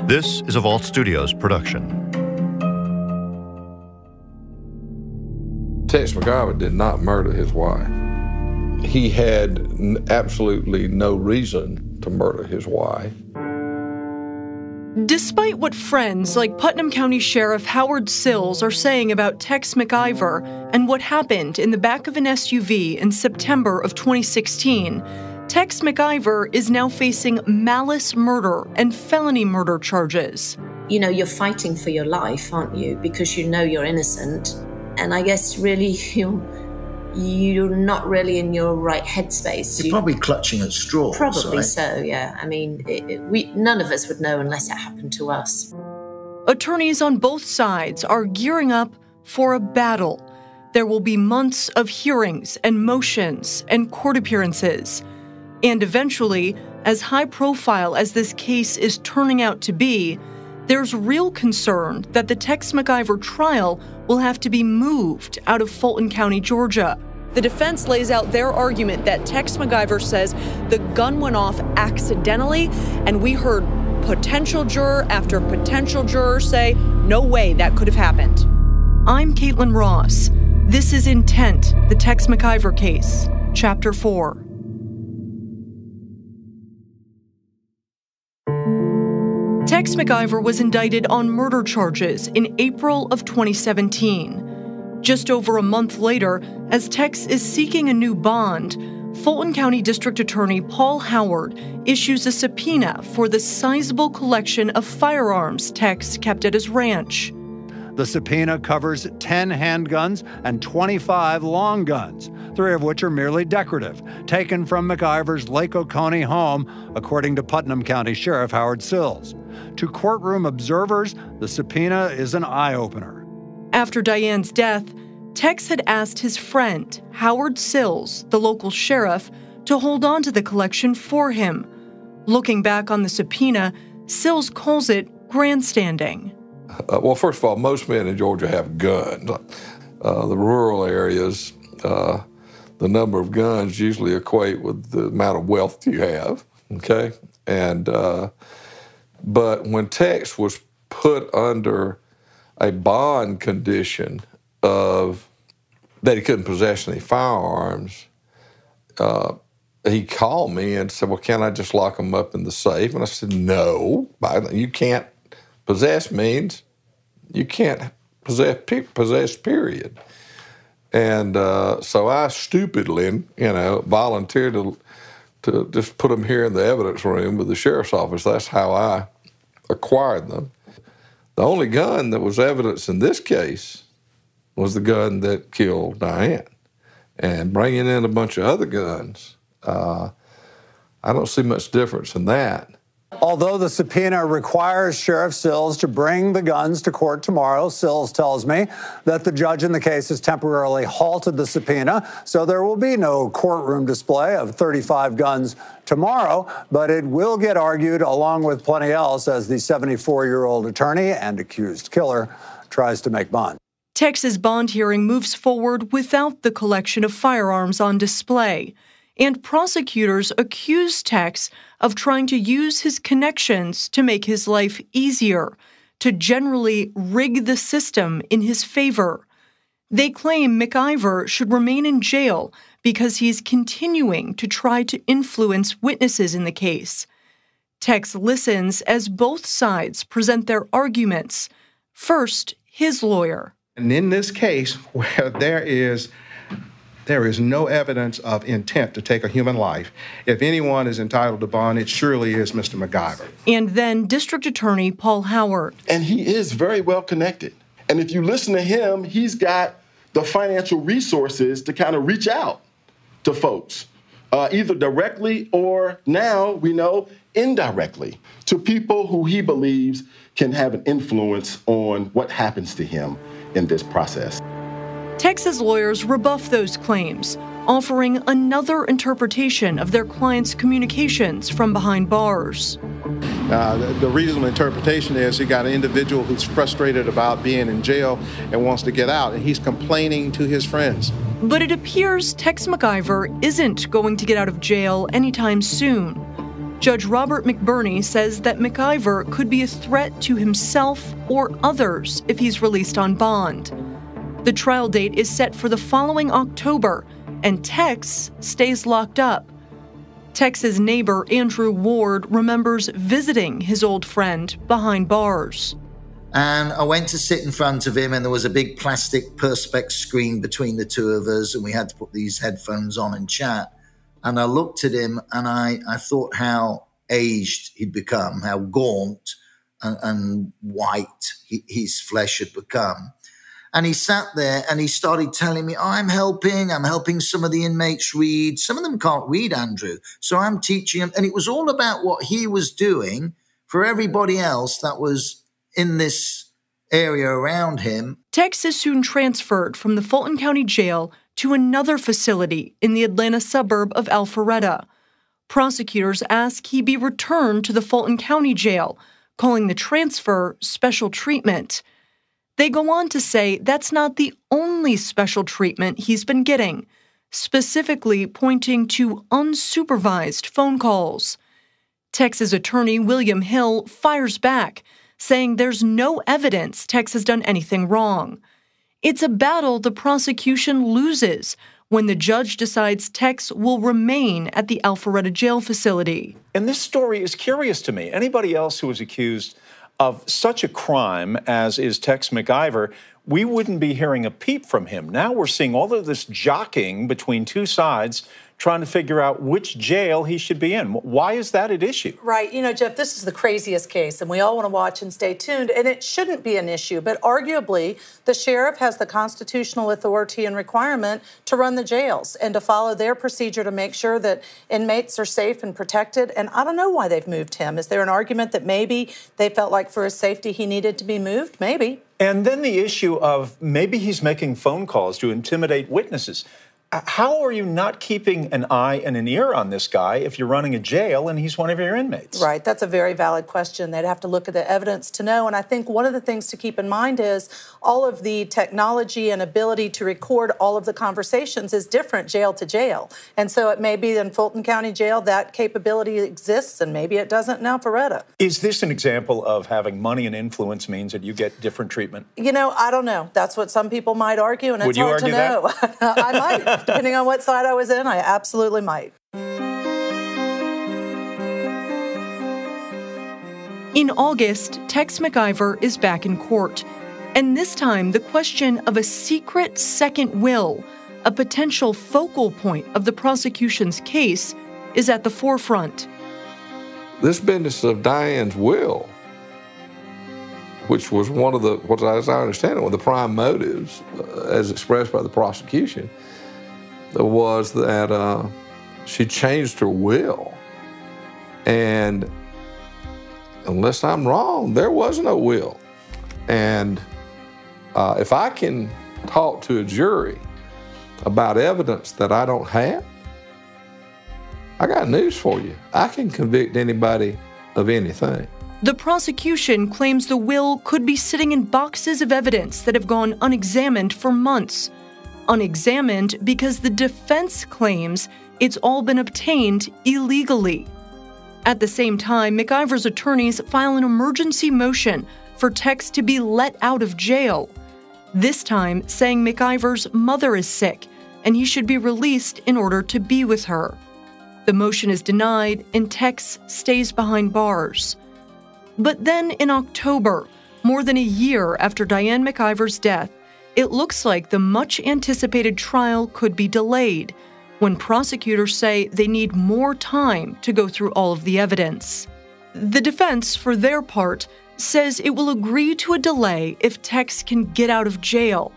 This is a Vault Studios production. Tex McIver did not murder his wife. He had absolutely no reason to murder his wife. Despite what friends like Putnam County Sheriff Howard Sills are saying about Tex McIver and what happened in the back of an SUV in September of 2016, Tex McIver is now facing malice murder and felony murder charges. You know, you're fighting for your life, aren't you? Because you know you're innocent. And I guess really you're not really in your right headspace. You're probably clutching at straws. Probably right? so, yeah. I mean, none of us would know unless it happened to us. Attorneys on both sides are gearing up for a battle. There will be months of hearings and motions and court appearances. And eventually, as high profile as this case is turning out to be, there's real concern that the Tex McIver trial will have to be moved out of Fulton County, Georgia. The defense lays out their argument that Tex McIver says the gun went off accidentally, and we heard potential juror after potential juror say, no way that could have happened. I'm Kaitlyn Ross. This is Intent, the Tex McIver Case, Chapter 4. Tex McIver was indicted on murder charges in April of 2017. Just over a month later, as Tex is seeking a new bond, Fulton County District Attorney Paul Howard issues a subpoena for the sizable collection of firearms Tex kept at his ranch. The subpoena covers 10 handguns and 25 long guns, 3 of which are merely decorative, taken from McIver's Lake Oconee home, according to Putnam County Sheriff Howard Sills. To courtroom observers, the subpoena is an eye-opener. After Diane's death, Tex had asked his friend, Howard Sills, the local sheriff, to hold on to the collection for him. Looking back on the subpoena, Sills calls it grandstanding. Well, first of all, most men in Georgia have guns. The rural areas, the number of guns usually equate with the amount of wealth you have, okay? And but when Tex was put under a bond condition of that he couldn't possess any firearms, he called me and said, well, can't I just lock them up in the safe? And I said, no, you can't. Possess means you can't possess, period. And so I stupidly, volunteered to just put them here in the evidence room with the sheriff's office. That's how I acquired them. The only gun that was evidence in this case was the gun that killed Diane. And bringing in a bunch of other guns, I don't see much difference in that. Although the subpoena requires Sheriff Sills to bring the guns to court tomorrow, Sills tells me that the judge in the case has temporarily halted the subpoena, so there will be no courtroom display of 35 guns tomorrow, but it will get argued along with plenty else as the 74-year-old attorney and accused killer tries to make bond. Tex's bond hearing moves forward without the collection of firearms on display, and prosecutors accuse Tex of trying to use his connections to make his life easier, to generally rig the system in his favor. They claim McIver should remain in jail because he's continuing to try to influence witnesses in the case. Tex listens as both sides present their arguments. First, his lawyer. And in this case, where there is no evidence of intent to take a human life, if anyone is entitled to bond, it surely is Mr. McIver. And then District Attorney Paul Howard. And he is very well connected. And if you listen to him, he's got the financial resources to kind of reach out to folks, either directly or now we know indirectly, to people who he believes can have an influence on what happens to him in this process. Tex's lawyers rebuff those claims, offering another interpretation of their client's communications from behind bars. The reasonable interpretation is you got an individual who's frustrated about being in jail and wants to get out, and he's complaining to his friends. But it appears Tex McIver isn't going to get out of jail anytime soon. Judge Robert McBurney says that McIver could be a threat to himself or others if he's released on bond. The trial date is set for the following October, and Tex stays locked up. Tex's neighbor, Andrew Ward, remembers visiting his old friend behind bars. And I went to sit in front of him, and there was a big plastic Perspex screen between the two of us, and we had to put these headphones on and chat. And I looked at him, and I thought how aged he'd become, how gaunt and white his flesh had become. And he sat there and he started telling me, I'm helping some of the inmates read. Some of them can't read, Andrew. So I'm teaching them. And it was all about what he was doing for everybody else that was in this area around him. Tex is soon transferred from the Fulton County Jail to another facility in the Atlanta suburb of Alpharetta. Prosecutors ask he be returned to the Fulton County Jail, calling the transfer special treatment. They go on to say that's not the only special treatment he's been getting, specifically pointing to unsupervised phone calls. Tex's attorney, William Hill, fires back, saying there's no evidence Tex has done anything wrong. It's a battle the prosecution loses when the judge decides Tex will remain at the Alpharetta jail facility. And this story is curious to me. Anybody else who was accused of such a crime as is Tex McIver, we wouldn't be hearing a peep from him. Now we're seeing all of this jockeying between two sides, trying to figure out which jail he should be in. Why is that at issue? Right. You know, Jeff, this is the craziest case, and we all want to watch and stay tuned, and it shouldn't be an issue, but arguably the sheriff has the constitutional authority and requirement to run the jails and to follow their procedure to make sure that inmates are safe and protected, and I don't know why they've moved him. Is there an argument that maybe they felt like for his safety he needed to be moved? Maybe. And then the issue of maybe he's making phone calls to intimidate witnesses. How are you not keeping an eye and an ear on this guy if you're running a jail and he's one of your inmates? Right. That's a very valid question. They'd have to look at the evidence to know. And I think one of the things to keep in mind is all of the technology and ability to record all of the conversations is different jail to jail. And so it may be in Fulton County Jail that capability exists, and maybe it doesn't in Alpharetta. Is this an example of having money and influence means that you get different treatment? You know, I don't know. That's what some people might argue, and it's hard to know. I might. Depending on what side I was in, I absolutely might. In August, Tex McIver is back in court. And this time, the question of a secret second will, a potential focal point of the prosecution's case, is at the forefront. This business of Diane's will, which was one of the, as I understand it, one of the prime motives, as expressed by the prosecution, was that she changed her will. And unless I'm wrong, there was no will. And if I can talk to a jury about evidence that I don't have, I got news for you. I can convict anybody of anything. The prosecution claims the will could be sitting in boxes of evidence that have gone unexamined for months. Unexamined because the defense claims it's all been obtained illegally. At the same time, McIver's attorneys file an emergency motion for Tex to be let out of jail, this time saying McIver's mother is sick and he should be released in order to be with her. The motion is denied and Tex stays behind bars. But then in October, more than a year after Diane McIver's death, it looks like the much-anticipated trial could be delayed when prosecutors say they need more time to go through all of the evidence. The defense, for their part, says it will agree to a delay if Tex can get out of jail.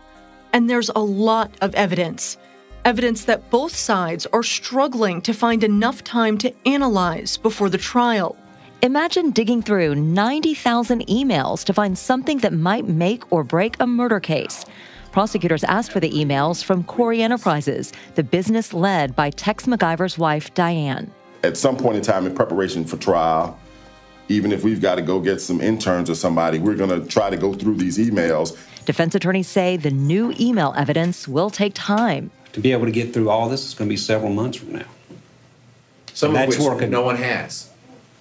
And there's a lot of evidence that both sides are struggling to find enough time to analyze before the trial. Imagine digging through 90,000 emails to find something that might make or break a murder case. Prosecutors asked for the emails from Corey Enterprises, the business led by Tex McIver's wife, Diane. At some point in time in preparation for trial, even if we've got to go get some interns or somebody, we're going to try to go through these emails. Defense attorneys say the new email evidence will take time. To be able to get through all this is going to be several months from now. Some of which no one has.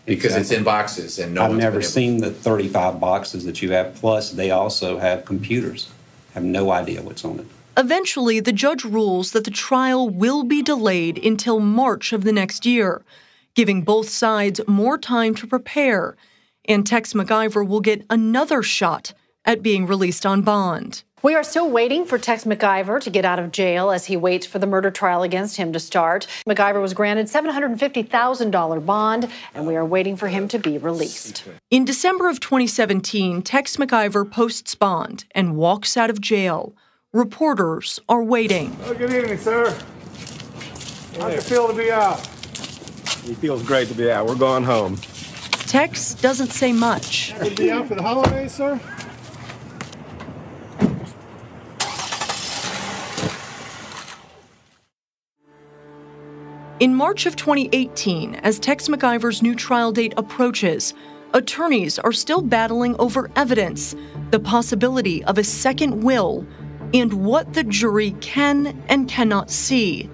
Because it's in boxes and I've never seen the 35 boxes that you have. Plus, they also have computers. I have no idea what's on it. Eventually, the judge rules that the trial will be delayed until March of the next year, giving both sides more time to prepare, and Tex McIver will get another shot at being released on bond. We are still waiting for Tex McIver to get out of jail as he waits for the murder trial against him to start. McIver was granted $750,000 bond, and we are waiting for him to be released. In December of 2017, Tex McIver posts bond and walks out of jail. Reporters are waiting. Oh, good evening, sir. How's it feel to be out? It feels great to be out. We're going home. Tex doesn't say much. Will be out for the holidays, sir? In March of 2018, as Tex McIver's new trial date approaches, attorneys are still battling over evidence, the possibility of a second will, and what the jury can and cannot see.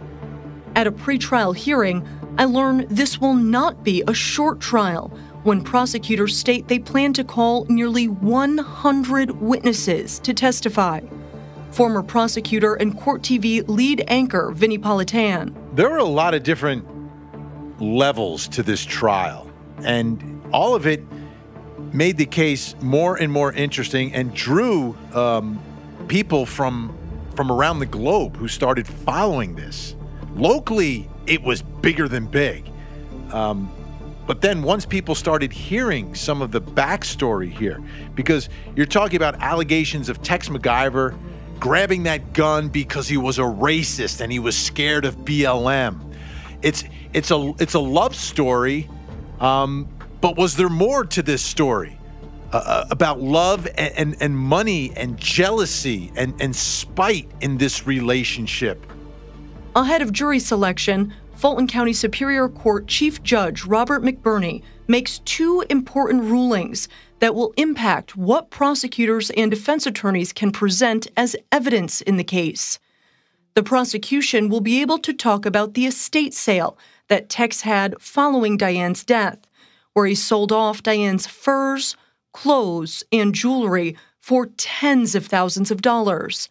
At a pretrial hearing, I learn this will not be a short trial when prosecutors state they plan to call nearly 100 witnesses to testify. Former prosecutor and Court TV lead anchor Vinnie Politan. There were a lot of different levels to this trial, and all of it made the case more and more interesting and drew people from around the globe who started following this. Locally, it was bigger than big. But then once people started hearing some of the backstory here, because you're talking about allegations of Tex McIver grabbing that gun because he was a racist and he was scared of BLM. It's a love story, but was there more to this story about love and money and jealousy and spite in this relationship? Ahead of jury selection, Fulton County Superior Court Chief Judge Robert McBurney makes two important rulings that will impact what prosecutors and defense attorneys can present as evidence in the case. The prosecution will be able to talk about the estate sale that Tex had following Diane's death, where he sold off Diane's furs, clothes, and jewelry for tens of thousands of dollars.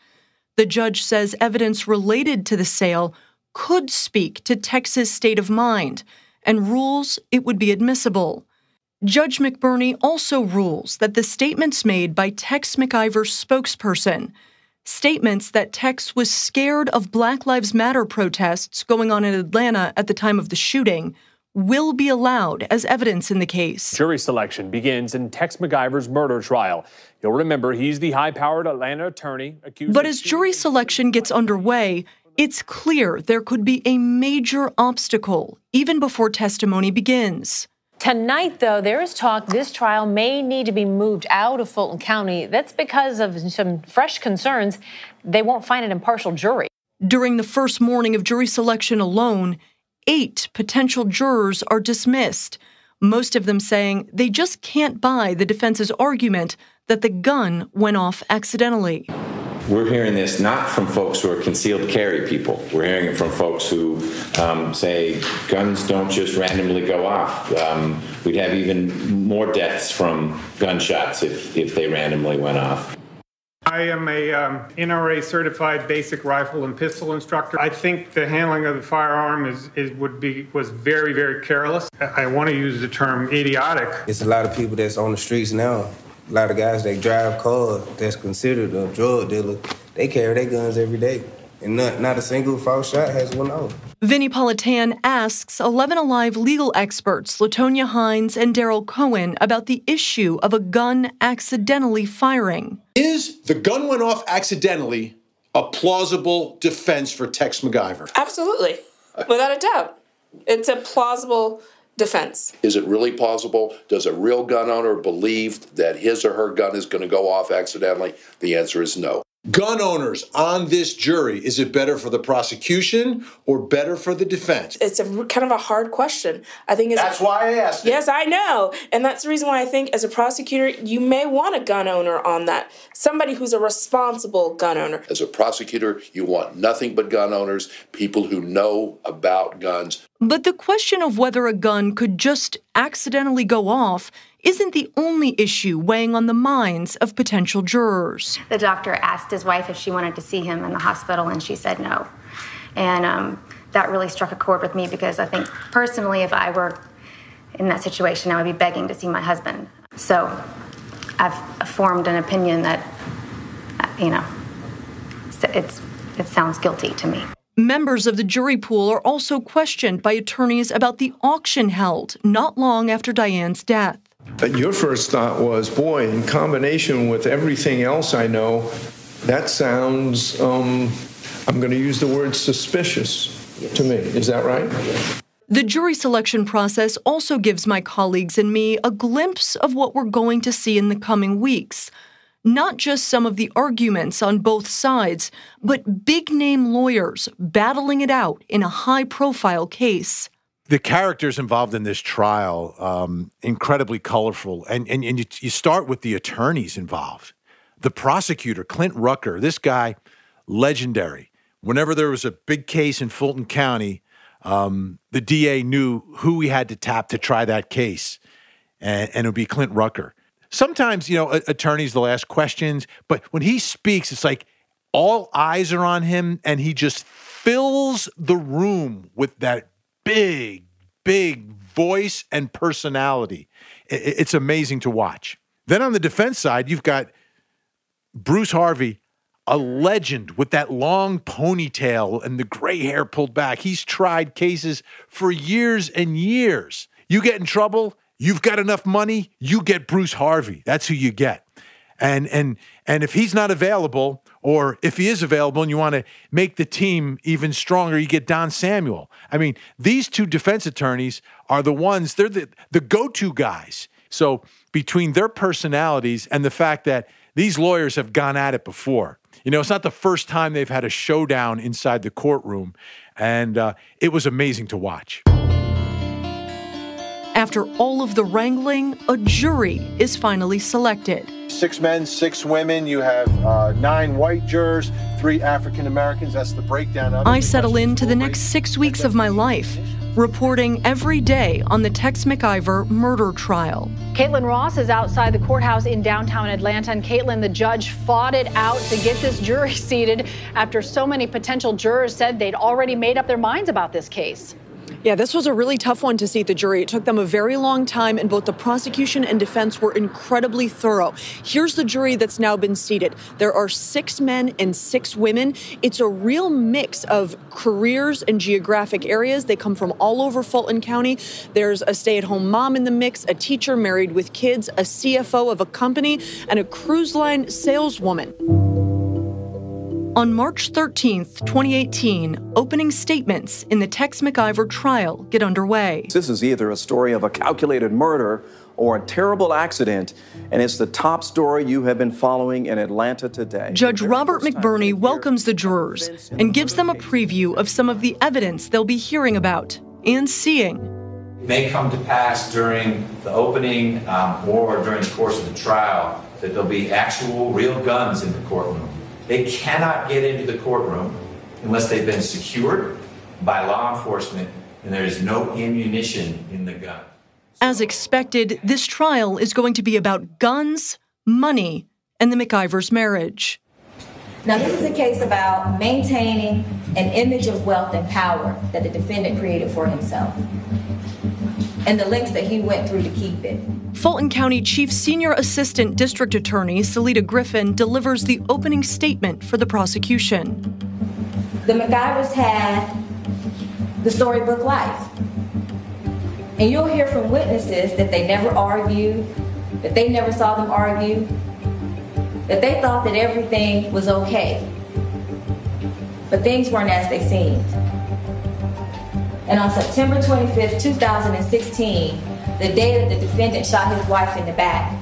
The judge says evidence related to the sale could speak to Tex's state of mind and rules it would be admissible. Judge McBurney also rules that the statements made by Tex McIver's spokesperson, statements that Tex was scared of Black Lives Matter protests going on in Atlanta at the time of the shooting, will be allowed as evidence in the case. Jury selection begins in Tex McIver's murder trial. You'll remember he's the high-powered Atlanta attorney accused. But as jury selection gets underway, it's clear there could be a major obstacle even before testimony begins. Tonight, though, there is talk this trial may need to be moved out of Fulton County. That's because of some fresh concerns they won't find an impartial jury. During the first morning of jury selection alone, 8 potential jurors are dismissed, most of them saying they just can't buy the defense's argument that the gun went off accidentally. We're hearing this not from folks who are concealed carry people. We're hearing it from folks who say guns don't just randomly go off. We'd have even more deaths from gunshots if they randomly went off. I am a NRA certified basic rifle and pistol instructor. I think the handling of the firearm was very, very careless. I want to use the term idiotic. It's a lot of people that's on the streets now. A lot of guys that drive cars that's considered a drug dealer, they carry their guns every day. And not a single false shot has went off. Vinnie Politan asks 11 Alive legal experts LaTonya Hines and Daryl Cohen about the issue of a gun accidentally firing. Is the gun went off accidentally a plausible defense for Tex McIver? Absolutely, without a doubt. It's a plausible defense. Is it really plausible? Does a real gun owner believe that his or her gun is going to go off accidentally? The answer is no. gun owners on this jury, is it better for the prosecution or better for the defense? It's a kind of a hard question. I think that's why I asked it. Yes, I know. And that's the reason why I think as a prosecutor, you may want a gun owner on that. Somebody who's a responsible gun owner. As a prosecutor, you want nothing but gun owners, people who know about guns. But the question of whether a gun could just accidentally go off isn't the only issue weighing on the minds of potential jurors. The doctor asked his wife if she wanted to see him in the hospital, and she said no. And that really struck a chord with me because I think personally, if I were in that situation, I would be begging to see my husband. So I've formed an opinion that, it sounds guilty to me. Members of the jury pool are also questioned by attorneys about the auction held not long after Diane's death. Your first thought was, boy, in combination with everything else I know, that sounds, I'm going to use the word suspicious to me. Is that right? The jury selection process also gives my colleagues and me a glimpse of what we're going to see in the coming weeks. Not just some of the arguments on both sides, but big-name lawyers battling it out in a high-profile case. The characters involved in this trial, incredibly colorful. And you start with the attorneys involved. The prosecutor, Clint Rucker, this guy, legendary. Whenever there was a big case in Fulton County, the DA knew who he had to tap to try that case, and it would be Clint Rucker. Sometimes, attorneys, they'll ask questions, but when he speaks, it's like all eyes are on him, and he just fills the room with that big, big voice and personality. It's amazing to watch. Then on the defense side, you've got Bruce Harvey, a legend with that long ponytail and the gray hair pulled back. He's tried cases for years and years. You get in trouble, you've got enough money, you get Bruce Harvey. That's who you get. And if he's not available, or if he is available and you want to make the team even stronger, you get Don Samuel. I mean, these two defense attorneys are the ones, they're the go-to guys. So between their personalities and the fact that these lawyers have gone at it before, it's not the first time they've had a showdown inside the courtroom, and it was amazing to watch. After all of the wrangling, a jury is finally selected. 6 men, 6 women. You have 9 white jurors, 3 African Americans. That's the breakdown. I settle into the next 6 weeks of my life, reporting every day on the Tex McIver murder trial. Kaitlyn Ross is outside the courthouse in downtown Atlanta, and Kaitlyn, the judge, fought it out to get this jury seated after so many potential jurors said they'd already made up their minds about this case. Yeah, this was a really tough one to seat the jury. It took them a very long time, and both the prosecution and defense were incredibly thorough. Here's the jury that's now been seated. There are 6 men and 6 women. It's a real mix of careers and geographic areas. They come from all over Fulton County. There's a stay-at-home mom in the mix, a teacher married with kids, a CFO of a company, and a cruise line saleswoman. On March 13th, 2018, opening statements in the Tex McIver trial get underway. This is either a story of a calculated murder or a terrible accident, and it's the top story you have been following in Atlanta today. Judge Robert McBurney welcomes the jurors and gives them a preview of some of the evidence they'll be hearing about and seeing. It may come to pass during the opening or during the course of the trial that there'll be actual real guns in the courtroom. They cannot get into the courtroom unless they've been secured by law enforcement and there is no ammunition in the gun. As expected, this trial is going to be about guns, money, and the McIvers' marriage. Now, this is a case about maintaining an image of wealth and power that the defendant created for himself and the lengths that he went through to keep it. Fulton County Chief Senior Assistant District Attorney Salita Griffin delivers the opening statement for the prosecution. The McIvers had the storybook life. And you'll hear from witnesses that they never argued, that they never saw them argue, that they thought that everything was okay. But things weren't as they seemed. And on September 25th, 2016, the day that the defendant shot his wife in the back,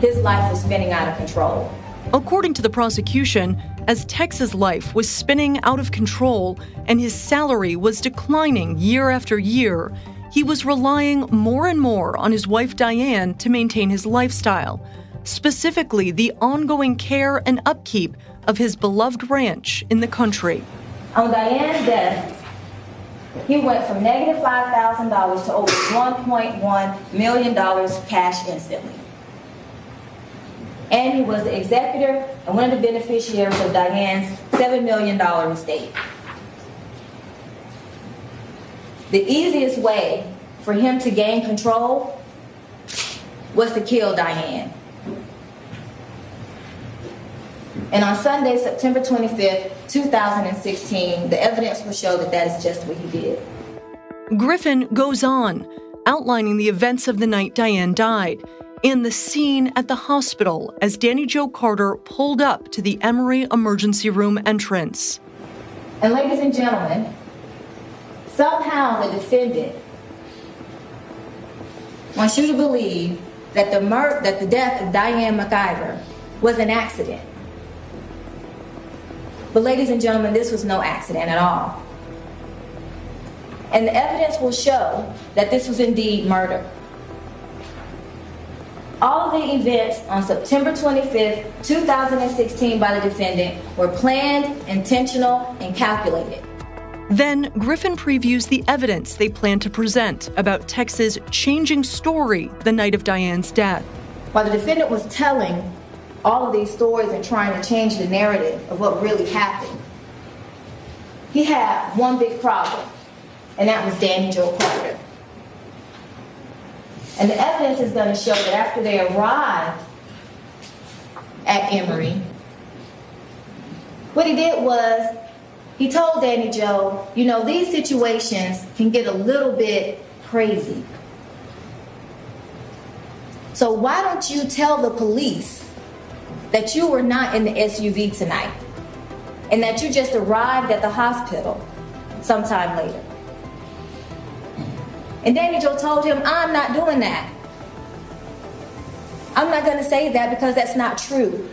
his life was spinning out of control. According to the prosecution, as Tex's life was spinning out of control and his salary was declining year after year, he was relying more and more on his wife Diane to maintain his lifestyle, specifically the ongoing care and upkeep of his beloved ranch in the country. On Diane's death, he went from negative $5,000 to over $1.1 million cash instantly. And he was the executor and one of the beneficiaries of Diane's $7 million estate. The easiest way for him to gain control was to kill Diane. And on Sunday, September 25th, 2016, the evidence will show that that is just what he did. Griffin goes on, outlining the events of the night Diane died and the scene at the hospital as Danny Jo Carter pulled up to the Emory emergency room entrance. And ladies and gentlemen, somehow the defendant wants you to believe that the death of Diane McIver was an accident. But ladies and gentlemen, this was no accident at all. And the evidence will show that this was indeed murder. All of the events on September 25th, 2016 by the defendant were planned, intentional, and calculated. Then Griffin previews the evidence they plan to present about Tex's changing story the night of Diane's death. While the defendant was telling all of these stories and trying to change the narrative of what really happened, he had one big problem, and that was Danny Jo Carter. And the evidence is going to show that after they arrived at Emory, what he did was he told Danny Jo, you know, these situations can get a little bit crazy. So why don't you tell the police that you were not in the SUV tonight and that you just arrived at the hospital sometime later? And Danny Jo told him, I'm not doing that. I'm not going to say that because that's not true.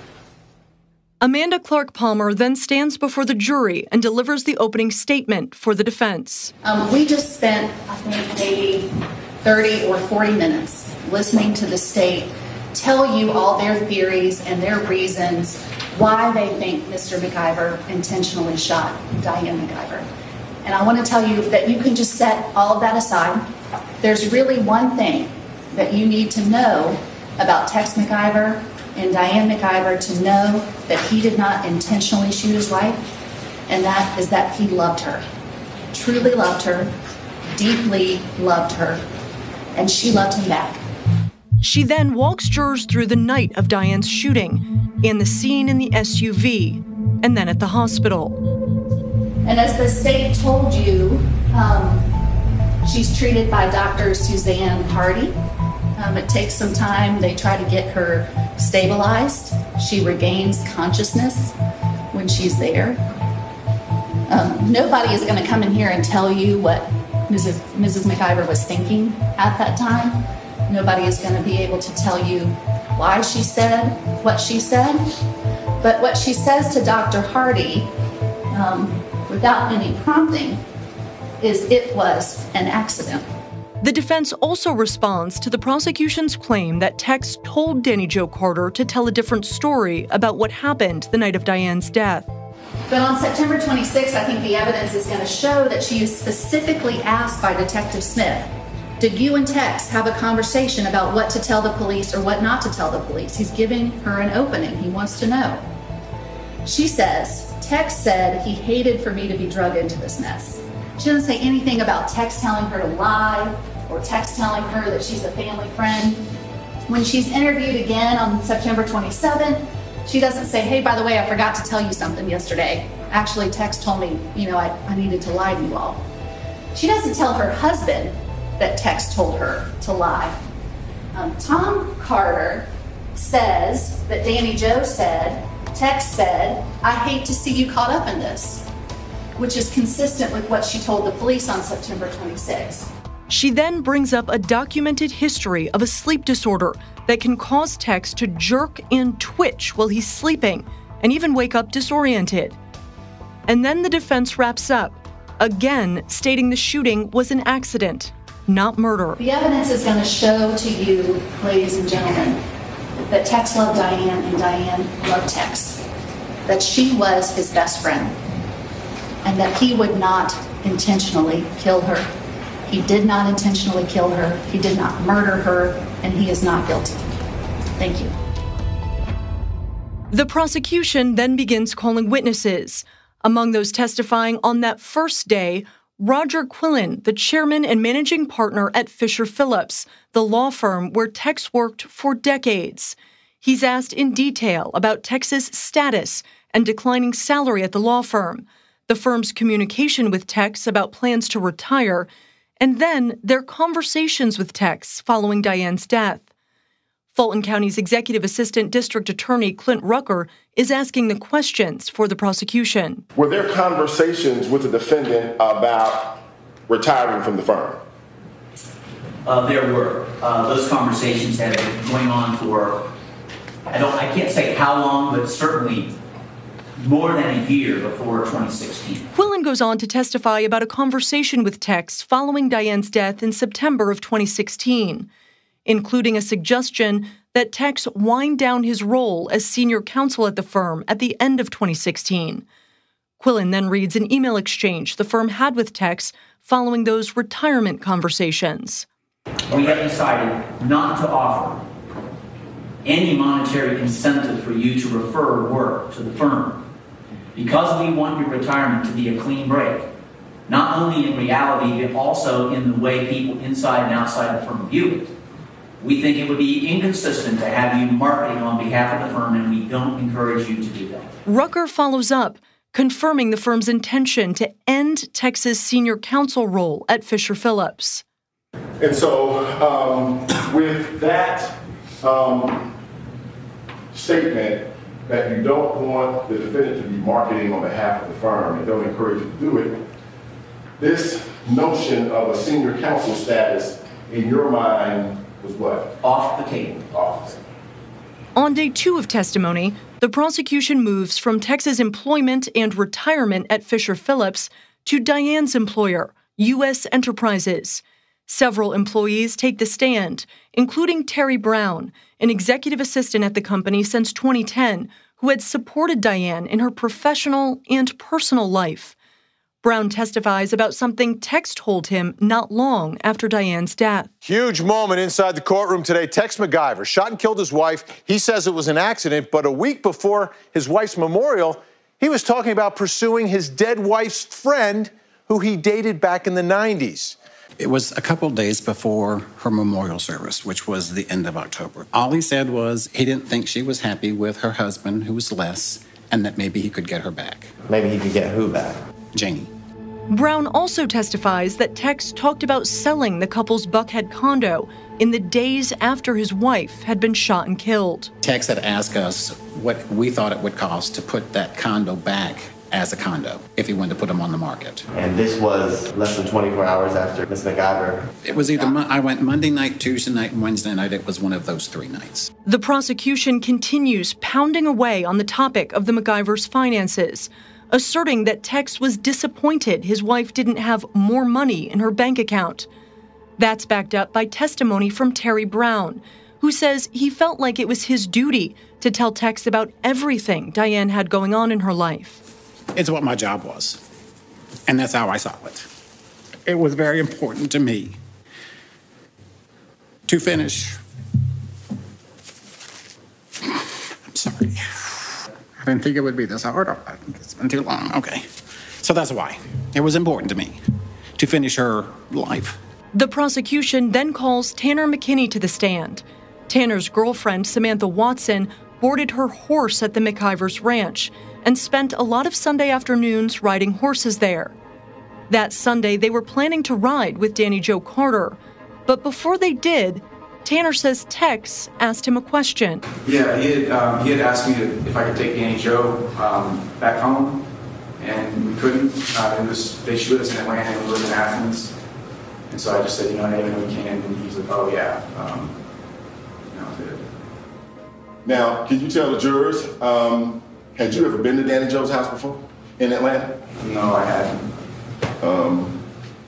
Amanda Clark Palmer then stands before the jury and delivers the opening statement for the defense. We just spent, I think, maybe 30 or 40 minutes listening to the state tell you all their theories and their reasons why they think Mr. McIver intentionally shot Diane McIver. And I want to tell you that you can just set all of that aside. There's really one thing that you need to know about Tex McIver and Diane McIver to know that he did not intentionally shoot his wife, and that is that he loved her, truly loved her, deeply loved her, and she loved him back. She then walks jurors through the night of Diane's shooting and the scene in the SUV, and then at the hospital. And as the state told you, she's treated by Dr. Suzanne Hardy. It takes some time. They try to get her stabilized. She regains consciousness when she's there. Nobody is going to come in here and tell you what Mrs. McIver was thinking at that time. Nobody is going to be able to tell you why she said what she said. But what she says to Dr. Hardy, without any prompting, is it was an accident. The defense also responds to the prosecution's claim that Tex told Danny Jo Carter to tell a different story about what happened the night of Diane's death. But on September 26th, I think the evidence is going to show that she is specifically asked by Detective Smith, did you and Tex have a conversation about what to tell the police or what not to tell the police? He's giving her an opening. He wants to know. She says, Tex said he hated for me to be drugged into this mess. She doesn't say anything about Tex telling her to lie or Tex telling her that she's a family friend. When she's interviewed again on September 27th, she doesn't say, hey, by the way, I forgot to tell you something yesterday. Actually, Tex told me, I needed to lie to you all. She doesn't tell her husband that Tex told her to lie. Tom Carter says that Danny Jo said, Tex said, I hate to see you caught up in this, which is consistent with what she told the police on September 26th. She then brings up a documented history of a sleep disorder that can cause Tex to jerk and twitch while he's sleeping and even wake up disoriented. And then the defense wraps up, again stating the shooting was an accident, not murder. The evidence is going to show to you, ladies and gentlemen, that Tex loved Diane and Diane loved Tex, that she was his best friend, and that he would not intentionally kill her. He did not intentionally kill her, he did not murder her, and he is not guilty. Thank you. The prosecution then begins calling witnesses. Among those testifying on that first day, Roger Quillen, the chairman and managing partner at Fisher Phillips, the law firm where Tex worked for decades. He's asked in detail about Tex's status and declining salary at the law firm, the firm's communication with Tex about plans to retire, and then their conversations with Tex following Diane's death. Fulton County's Executive Assistant District Attorney Clint Rucker is asking the questions for the prosecution. Were there conversations with the defendant about retiring from the firm? There were. Those conversations had been going on for, I can't say how long, but certainly more than a year before 2016. Quillen goes on to testify about a conversation with Tex following Diane's death in September of 2016. Including a suggestion that Tex wind down his role as senior counsel at the firm at the end of 2016. Quillen then reads an email exchange the firm had with Tex following those retirement conversations. We have decided not to offer any monetary incentive for you to refer work to the firm because we want your retirement to be a clean break, not only in reality, but also in the way people inside and outside the firm view it. We think it would be inconsistent to have you marketing on behalf of the firm, and we don't encourage you to do that. Rucker follows up, confirming the firm's intention to end Tex's senior counsel role at Fisher Phillips. And so with that statement that you don't want the defendant to be marketing on behalf of the firm and don't encourage you to do it, this notion of a senior counsel status in your mind was what? Off the table. Off the table. On day 2 of testimony, the prosecution moves from Tex's employment and retirement at Fisher Phillips to Diane's employer, U.S. Enterprises. Several employees take the stand, including Terry Brown, an executive assistant at the company since 2010, who had supported Diane in her professional and personal life. Brown testifies about something Tex told him not long after Diane's death. Huge moment inside the courtroom today. Tex McIver shot and killed his wife. He says it was an accident, but a week before his wife's memorial, he was talking about pursuing his dead wife's friend who he dated back in the 90s. It was a couple of days before her memorial service, which was the end of October. All he said was he didn't think she was happy with her husband, who was less, and that maybe he could get her back. Maybe he could get who back? Janie. Brown also testifies that Tex talked about selling the couple's Buckhead condo in the days after his wife had been shot and killed. Tex had asked us what we thought it would cost to put that condo back as a condo if he wanted to put them on the market. And this was less than 24 hours after Ms. McIver. It was either I went Monday night, Tuesday night, and Wednesday night. It was one of those 3 nights. The prosecution continues pounding away on the topic of the McIvers' finances, asserting that Tex was disappointed his wife didn't have more money in her bank account. That's backed up by testimony from Terry Brown, who says he felt like it was his duty to tell Tex about everything Diane had going on in her life. It's what my job was, and that's how I saw it. It was very important to me to finish. I'm sorry. I didn't think it would be this hard. It's been too long. Okay. So that's why. It was important to me to finish her life. The prosecution then calls Tanner McKinney to the stand. Tanner's girlfriend, Samantha Watson, boarded her horse at the McIvers ranch and spent a lot of Sunday afternoons riding horses there. That Sunday, they were planning to ride with Danny Jo Carter. But before they did, Tanner says Tex asked him a question. Yeah, he had asked me if I could take Danny Jo back home, and we couldn't. They shoot us in Atlanta and we live in Athens. And so I just said, hey, we can. And he's like, oh, yeah. Now, can you tell the jurors, had you ever been to Danny Joe's house before in Atlanta? No, I hadn't.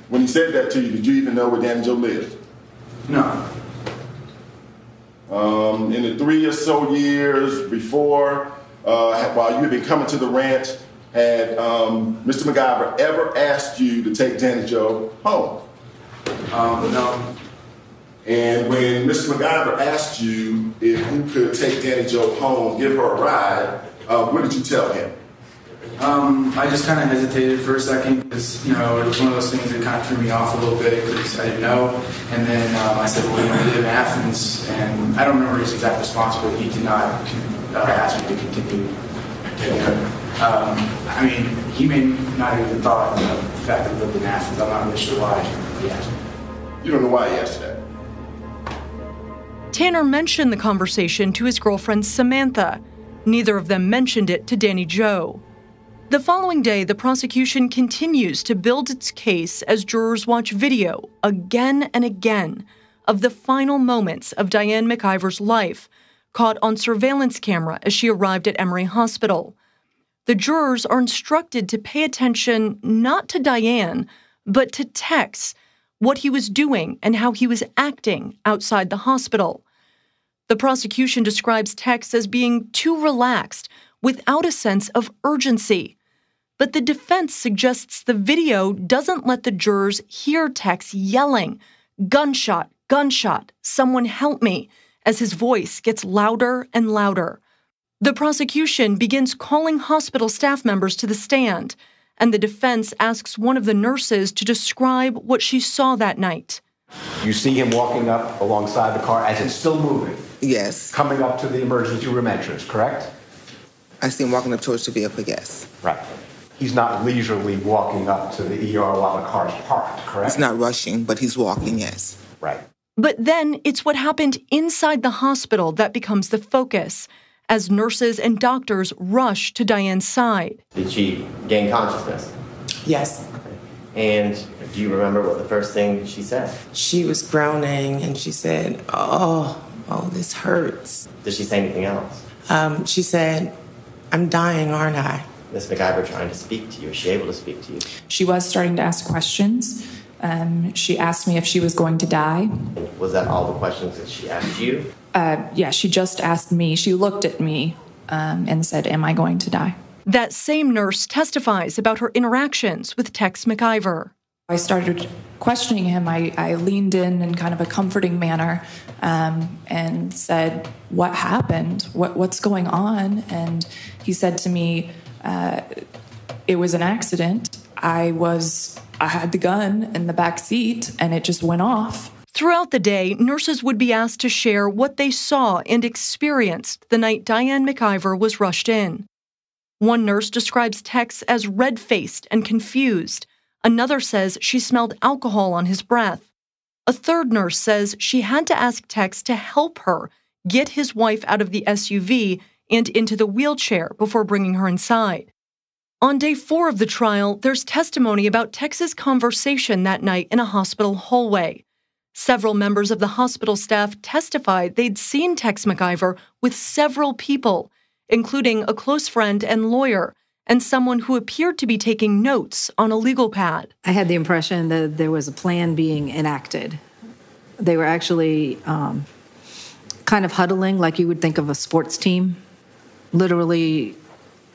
When he said that to you, did you even know where Danny Joe lived? No. In the 3 or so years before, while you had been coming to the ranch, had Mr. McIver ever asked you to take Danny Joe home? No. And when Mr. McIver asked you if you could take Danny Joe home, give her a ride, what did you tell him? I just kind of hesitated for a second because, it was one of those things that kind of threw me off a little bit because I didn't know. And then I said, well, we live in Athens. And I don't remember his exact response, but he did not ask me to continue. He may not have even thought of the fact that we lived in Athens. I'm not really sure why he asked me. You don't know why he asked you that? Tanner mentioned the conversation to his girlfriend Samantha. Neither of them mentioned it to Danny Joe. The following day, the prosecution continues to build its case as jurors watch video again and again of the final moments of Diane McIver's life, caught on surveillance camera as she arrived at Emory Hospital. The jurors are instructed to pay attention not to Diane, but to Tex, what he was doing and how he was acting outside the hospital. The prosecution describes Tex as being too relaxed, without a sense of urgency. But the defense suggests the video doesn't let the jurors hear Tex yelling, "Gunshot, gunshot, someone help me," as his voice gets louder and louder. The prosecution begins calling hospital staff members to the stand, and the defense asks one of the nurses to describe what she saw that night. You see him walking up alongside the car as it's still moving? Yes. Coming up to the emergency room entrance, correct? I see him walking up towards the vehicle, yes. Right. He's not leisurely walking up to the ER while the car's parked, correct? He's not rushing, but he's walking, yes. Right. But then it's what happened inside the hospital that becomes the focus, as nurses and doctors rush to Diane's side. Did she gain consciousness? Yes. And do you remember what the first thing she said? She was groaning and she said, oh, this hurts. Did she say anything else? She said, I'm dying, aren't I? Ms. McIver trying to speak to you. Is she able to speak to you? She was starting to ask questions. She asked me if she was going to die. Was that all the questions that she asked you? Yeah, she just asked me. She looked at me and said, am I going to die? That same nurse testifies about her interactions with Tex McIver. I started questioning him. I leaned in kind of a comforting manner and said, what happened? What's going on? And he said to me, it was an accident. I had the gun in the back seat and it just went off. Throughout the day, nurses would be asked to share what they saw and experienced the night Diane McIver was rushed in. One nurse describes Tex as red-faced and confused. Another says she smelled alcohol on his breath. A third nurse says she had to ask Tex to help her get his wife out of the SUV and into the wheelchair before bringing her inside. On day 4 of the trial, there's testimony about Tex's conversation that night in a hospital hallway. Several members of the hospital staff testified they'd seen Tex McIver with several people, including a close friend and lawyer, and someone who appeared to be taking notes on a legal pad. I had the impression that there was a plan being enacted. They were actually kind of huddling like you would think of a sports team, literally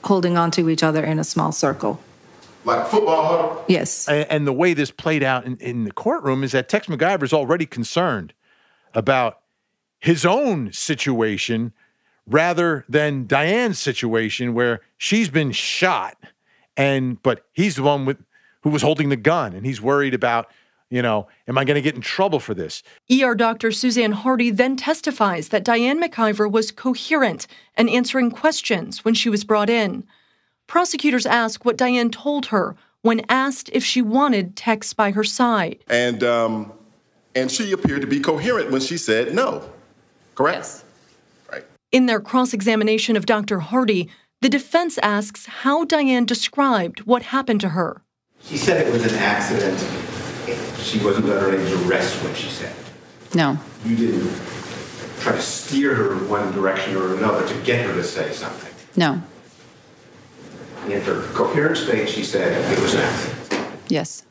holding onto each other in a small circle. Like football huddle? Yes. And the way this played out in the courtroom is that Tex McIver is already concerned about his own situation rather than Diane's situation where she's been shot, but he's the one who was holding the gun, and he's worried about, am I going to get in trouble for this? ER Dr. Suzanne Hardy then testifies that Diane McIver was coherent and answering questions when she was brought in. Prosecutors ask what Diane told her when asked if she wanted Tex by her side. And she appeared to be coherent when she said no, correct? Yes. In their cross-examination of Dr. Hardy, the defense asks how Diane described what happened to her. She said it was an accident. she wasn't under any duress when she said it. No. You didn't try to steer her in one direction or another to get her to say something. No. In her coherent state, she said it was an accident. Yes.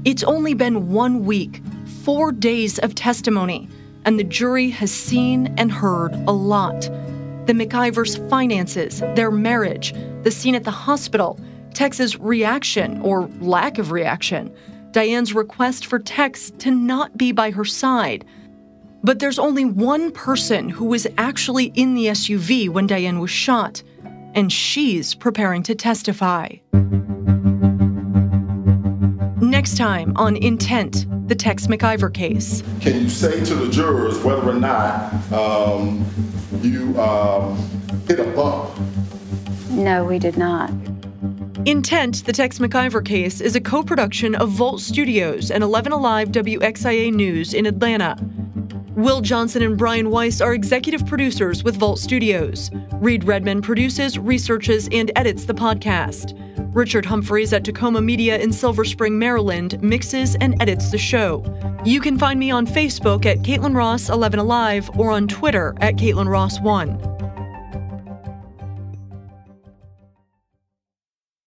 It's only been 1 week, 4 days of testimony, and the jury has seen and heard a lot. The McIvers' finances, their marriage, the scene at the hospital, Tex's reaction or lack of reaction, Diane's request for Tex to not be by her side. But there's only one person who was actually in the SUV when Diane was shot, and she's preparing to testify. Next time on Intent, the Tex McIver case. Can you say to the jurors whether or not you hit a bump? No, we did not. Intent, the Tex McIver case, is a co-production of Vault Studios and 11 Alive WXIA News in Atlanta. Will Johnson and Brian Weiss are executive producers with Vault Studios. Reed Redman produces, researches, and edits the podcast. Richard Humphreys at Tacoma Media in Silver Spring, Maryland, mixes and edits the show. You can find me on Facebook at Kaitlyn Ross 11 Alive or on Twitter at Kaitlyn Ross 1.